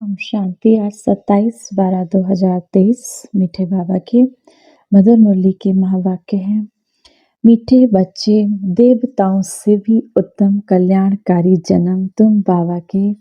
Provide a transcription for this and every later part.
ओम शांति। आज 27/12/2023 मीठे बाबा के मधुर मुरली के महावाक्य हैं। मीठे बच्चे, देवताओं से भी उत्तम कल्याणकारी जन्म तुम बाबा के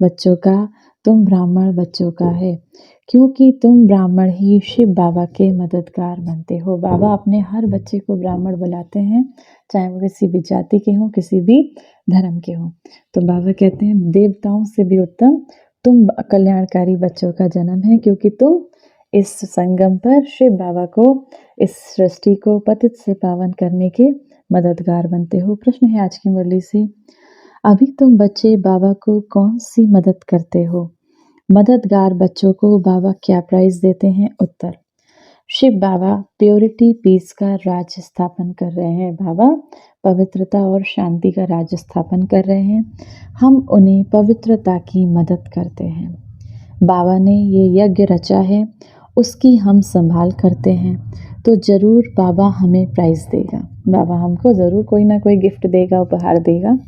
बच्चों का, तुम ब्राह्मण बच्चों का है, क्योंकि तुम ब्राह्मण ही शिव बाबा के मददगार बनते हो। बाबा अपने हर बच्चे को ब्राह्मण बुलाते हैं, चाहे वो किसी भी जाति के हों, किसी भी धर्म के हों। तो बाबा कहते हैं देवताओं से भी उत्तम तुम कल्याणकारी बच्चों का जन्म है, क्योंकि तुम इस संगम पर शिव बाबा को, इस सृष्टि को पतित से पावन करने के मददगार बनते हो। प्रश्न है आज की मुरली से, अभी तुम बच्चे बाबा को कौन सी मदद करते हो? मददगार बच्चों को बाबा क्या प्राइज देते हैं? उत्तर, शिव बाबा प्योरिटी पीस का राज्य स्थापन कर रहे हैं। बाबा पवित्रता और शांति का राज्य स्थापन कर रहे हैं। हम उन्हें पवित्रता की मदद करते हैं। बाबा ने ये यज्ञ रचा है, उसकी हम संभाल करते हैं, तो ज़रूर बाबा हमें प्राइज़ देगा। बाबा हमको ज़रूर कोई ना कोई गिफ्ट देगा, उपहार देगा।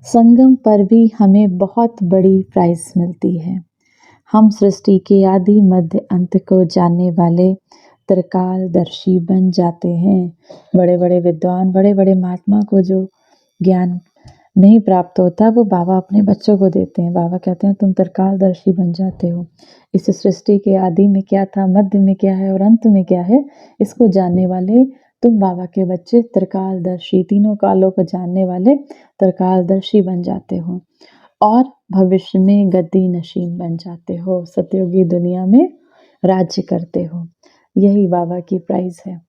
संगम पर भी हमें बहुत बड़ी प्राइज़ मिलती है। हम सृष्टि के आदि मध्य अंत को जानने वाले त्रिकालदर्शी बन जाते हैं। बड़े बड़े विद्वान, बड़े बड़े महात्मा को जो ज्ञान नहीं प्राप्त होता, वो बाबा अपने बच्चों को देते हैं। बाबा कहते हैं तुम त्रिकालदर्शी बन जाते हो। इस सृष्टि के आदि में क्या था, मध्य में क्या है और अंत में क्या है, इसको जानने वाले तुम बाबा के बच्चे त्रिकालदर्शी, तीनों कालों को जानने वाले त्रिकालदर्शी बन जाते हो और भविष्य में गद्दी नशीन बन जाते हो, सतयुगी दुनिया में राज्य करते हो। यही बाबा की प्राइज़ है।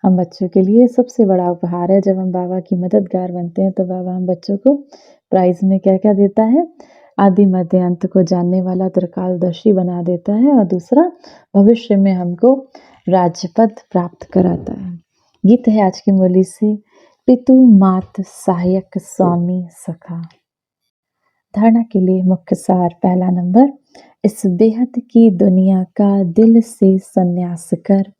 हम बच्चों के लिए सबसे बड़ा उपहार है। जब हम बाबा की मददगार बनते हैं तो बाबा हम बच्चों को प्राइज़ में क्या क्या देता है? आदि मध्य अंत को जानने वाला त्रिकालदर्शी बना देता है, और दूसरा भविष्य में हमको राज्य पद प्राप्त कराता है। गीत है आज की मुरली से, पितु मात सहायक स्वामी सखा। धारणा के लिए मुख्य सार, पहला नंबर, इस बेहद की दुनिया का दिल से संन्यास कर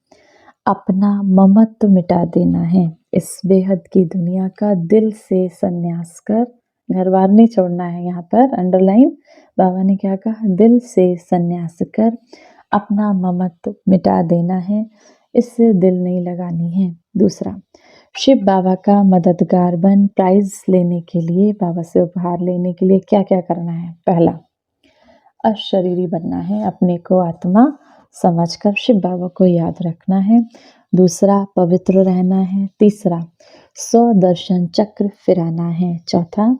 अपना ममत्व मिटा देना है। इस बेहद की दुनिया का दिल से संन्यास कर, घर बार नहीं छोड़ना है। यहाँ पर अंडरलाइन बाबा ने क्या कहा? दिल से संन्यास कर अपना ममत्व मिटा देना है, इससे दिल नहीं लगानी है। दूसरा, शिव बाबा का मददगार बन प्राइज लेने के लिए, बाबा से उपहार लेने के लिए क्या क्या करना है? पहला, अशरीरी बनना है, अपने को आत्मा समझकर शिव बाबा को याद रखना है। दूसरा, पवित्र रहना है। तीसरा, स्वदर्शन चक्र फिराना है। चौथा,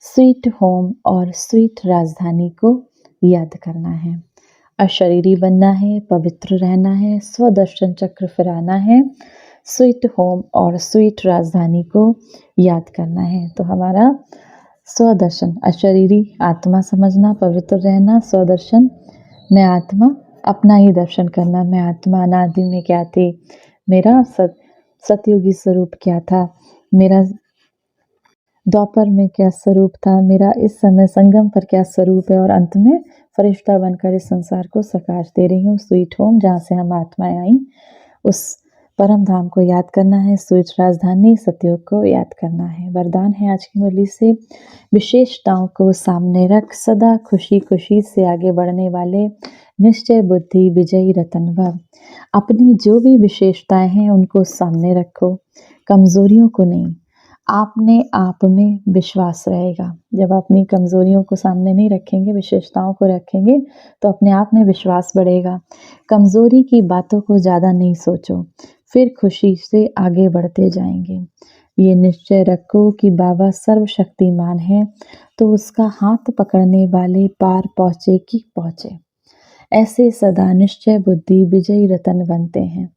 स्वीट होम और स्वीट राजधानी को याद करना है। अशरीरी बनना है, पवित्र रहना है, स्वदर्शन चक्र फिराना है, स्वीट होम और स्वीट राजधानी को याद करना है। तो हमारा स्वदर्शन, अशरीरी आत्मा समझना, पवित्र रहना, स्वदर्शन मैं आत्मा, अपना ही दर्शन करना। मैं आत्मा अनादि में क्या थी, मेरा सतयुगी स्वरूप क्या था, मेरा द्वापर में क्या स्वरूप था, मेरा इस समय संगम पर क्या स्वरूप है, और अंत में फरिश्ता बनकर इस संसार को सकाश दे रही हूँ। स्वीट होम, जहाँ से हम आत्माएं आई, उस परम धाम को याद करना है। स्वीट राजधानी सतयुग को याद करना है। वरदान है आज की मुरली से, विशेषताओं को सामने रख सदा खुशी खुशी से आगे बढ़ने वाले निश्चय बुद्धि विजयी रतन भव। अपनी जो भी विशेषताएं हैं उनको सामने रखो, कमजोरियों को नहीं। आपने आप में विश्वास रहेगा। जब अपनी कमजोरियों को सामने नहीं रखेंगे, विशेषताओं को रखेंगे, तो अपने आप में विश्वास बढ़ेगा। कमजोरी की बातों को ज़्यादा नहीं सोचो, फिर खुशी से आगे बढ़ते जाएंगे। ये निश्चय रखो कि बाबा सर्वशक्तिमान है, तो उसका हाथ पकड़ने वाले पार पहुँचे कि पहुँचे। ऐसे सदा निश्चय बुद्धि विजयी रतन बनते हैं।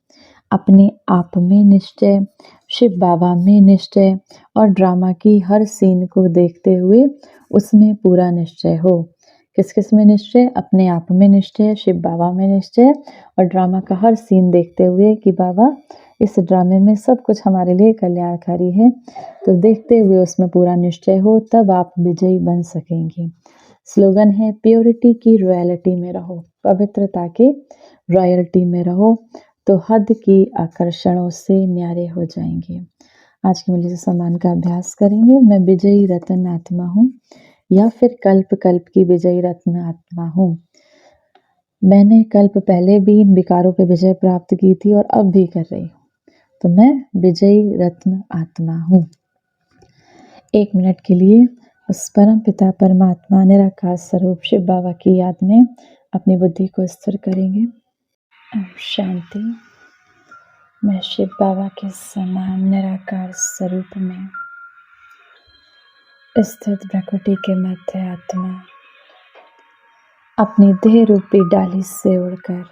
अपने आप में निश्चय, शिव बाबा में निश्चय, और ड्रामा की हर सीन को देखते हुए उसमें पूरा निश्चय हो। किस किस में निश्चय? अपने आप में निश्चय, शिव बाबा में निश्चय, और ड्रामा का हर सीन देखते हुए कि बाबा इस ड्रामे में सब कुछ हमारे लिए कल्याणकारी है, तो देखते हुए उसमें पूरा निश्चय हो, तब आप विजयी बन सकेंगे। स्लोगन है, प्योरिटी की रॉयल्टी में रहो, पवित्रता के रॉयल्टी में रहो, तो हद की आकर्षणों से न्यारे हो जाएंगे। आज की मुरली से सम्मान का अभ्यास करेंगे। मैं विजयी रतन आत्मा हूँ, या फिर कल्प कल्प की विजयी रत्न आत्मा हूँ। मैंने कल्प पहले भी इन विकारों पे विजय प्राप्त की थी और अब भी कर रही हूँ, तो मैं विजयी रत्न आत्मा हूँ। 1 मिनट के लिए उस परम पिता परमात्मा निराकार स्वरूप शिव बाबा की याद में अपनी बुद्धि को स्थिर करेंगे। ओम शांति। मैं शिव बाबा के समान निराकार स्वरूप में स्थित प्रकृति के मध्य आत्मा अपनी देह रूपी डाली से उड़कर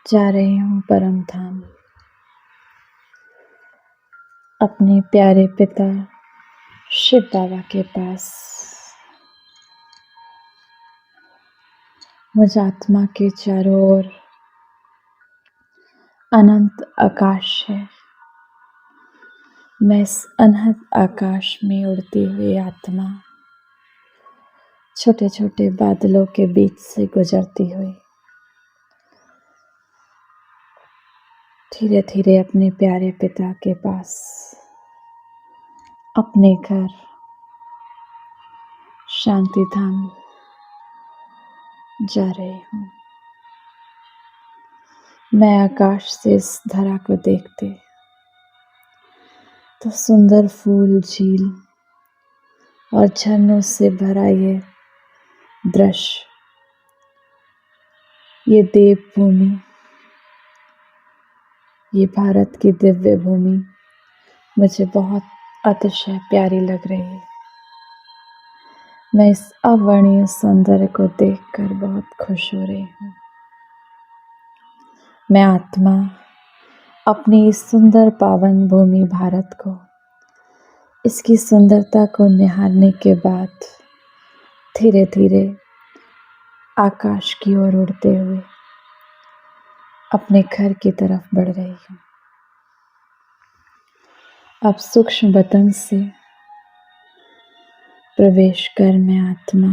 जा रही हूँ परम धाम, अपने प्यारे पिता शिव बाबा के पास। मुझ आत्मा के चारों ओर अनंत आकाश है। मैं इस अनंत आकाश में उड़ती हुई आत्मा छोटे छोटे बादलों के बीच से गुजरती हुई धीरे धीरे अपने प्यारे पिता के पास, अपने घर शांति धाम जा रही हूँ। मैं आकाश से इस धरा को देखते तो सुंदर फूल, झील और झरनों से भरा ये दृश्य, ये देवभूमि, ये भारत की दिव्य भूमि मुझे बहुत अतिशय प्यारी लग रही है। मैं इस अवर्णीय सौंदर्य को देखकर बहुत खुश हो रही हूँ। मैं आत्मा अपनी इस सुंदर पावन भूमि भारत को, इसकी सुंदरता को निहारने के बाद धीरे धीरे आकाश की ओर उड़ते हुए अपने घर की तरफ बढ़ रही हूँ। अब सूक्ष्म बतन से प्रवेश कर मैं आत्मा